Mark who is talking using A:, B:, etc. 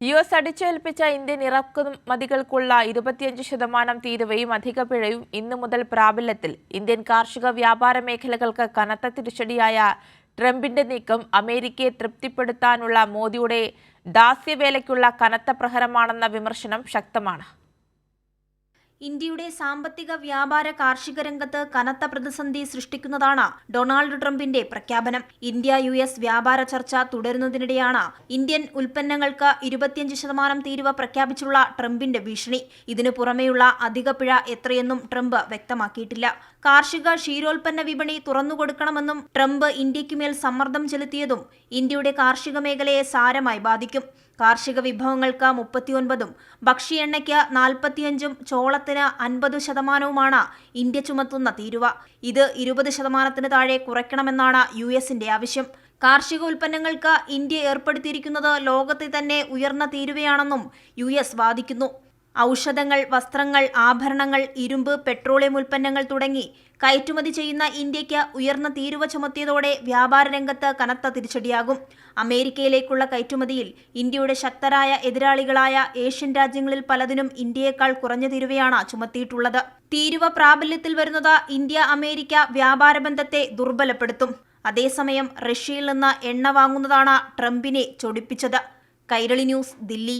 A: US അടിച്ചേൽപ്പിച്ച Indian ഇറക്കുമതികൾക്കുള്ള 25% തീരുവയും അധിക പിഴയും ഇന്നു മുതൽ പ്രാബല്യത്തിൽ. ഇന്ത്യൻ കാർഷിക വ്യാപാര മേഖലകൾക്ക് കനത്ത തിരിച്ചടിയായ ട്രംപിന്റെ നീക്കം അമേരിക്കയെ തൃപ്തിപ്പെടുത്താനുള്ള മോദിയുടെ ദാസ്യവേലയ്ക്കുള്ള കനത്ത പ്രഹരമാണെന്ന വിമർശനം ശക്തമാണ്.
B: ഇന്ത്യയുടെ സാമ്പത്തിക വ്യാപാര കാർഷിക രംഗത്ത് കനത്ത പ്രതിസന്ധി സൃഷ്ടിക്കുന്നതാണ് ഡൊണാൾഡ് ട്രംപിന്റെ പ്രഖ്യാപനം. ഇന്ത്യ-US വ്യാപാര ചർച്ച തുടരുന്നതിനിടെയാണ് ഇന്ത്യൻ ഉൽപ്പന്നങ്ങൾക്ക് 25% തീരുവ പ്രഖ്യാപിച്ചുള്ള ട്രംപിന്റെ ഭീഷണി. ഇതിനു പുറമെയുള്ള അധിക പിഴ എത്രയെന്നും ട്രംപ് വ്യക്തമാക്കിയിട്ടില്ല. കാർഷിക ക്ഷീരോൽപ്പന്ന വിപണി തുറന്നുകൊടുക്കണമെന്നും ട്രംപ് ഇന്ത്യക്കുമേൽ സമ്മർദ്ദം ചെലുത്തിയതും ഇന്ത്യയുടെ കാർഷിക മേഖലയെ സാരമായി ബാധിക്കും. കാർഷിക വിഭവങ്ങൾക്ക് 39%, ഭക്ഷ്യ എണ്ണയ്ക്ക് 45%, ചോളത്തിന് 50%മാണ് ഇന്ത്യ ചുമത്തുന്ന തീരുവ. ഇത് 20%-ന് താഴെ കുറയ്ക്കണമെന്നാണ് US-ന്റെ ആവശ്യം. കാർഷിക ഉൽപ്പന്നങ്ങൾക്ക് ഇന്ത്യ ഏർപ്പെടുത്തിയിരിക്കുന്നത് ലോകത്തെ തന്നെ ഉയർന്ന തീരുവയാണെന്നും US വാദിക്കുന്നു. ഔഷധങ്ങൾ, വസ്ത്രങ്ങൾ, ആഭരണങ്ങൾ, ഇരുമ്പ്, പെട്രോളിയം ഉൽപ്പന്നങ്ങൾ തുടങ്ങി കയറ്റുമതി ചെയ്യുന്ന ഇന്ത്യക്ക് ഉയർന്ന തീരുവ ചുമത്തിയതോടെ വ്യാപാര രംഗത്ത് കനത്ത തിരിച്ചടിയാകും. അമേരിക്കയിലേക്കുള്ള കയറ്റുമതിയിൽ ഇന്ത്യയുടെ ശക്തരായ എതിരാളികളായ ഏഷ്യൻ രാജ്യങ്ങളിൽ പലതിനും ഇന്ത്യയേക്കാൾ കുറഞ്ഞ തീരുവയാണ് ചുമത്തിയിട്ടുള്ളത്. തീരുവ പ്രാബല്യത്തിൽ വരുന്നത് ഇന്ത്യ-അമേരിക്ക വ്യാപാര ബന്ധത്തെ ദുർബലപ്പെടുത്തും. അതേസമയം റഷ്യയിൽ നിന്ന് എണ്ണ വാങ്ങുന്നതാണ് ട്രംപിനെ ചൊടിപ്പിച്ചത്. കൈരളി ന്യൂസ്, ദില്ലി.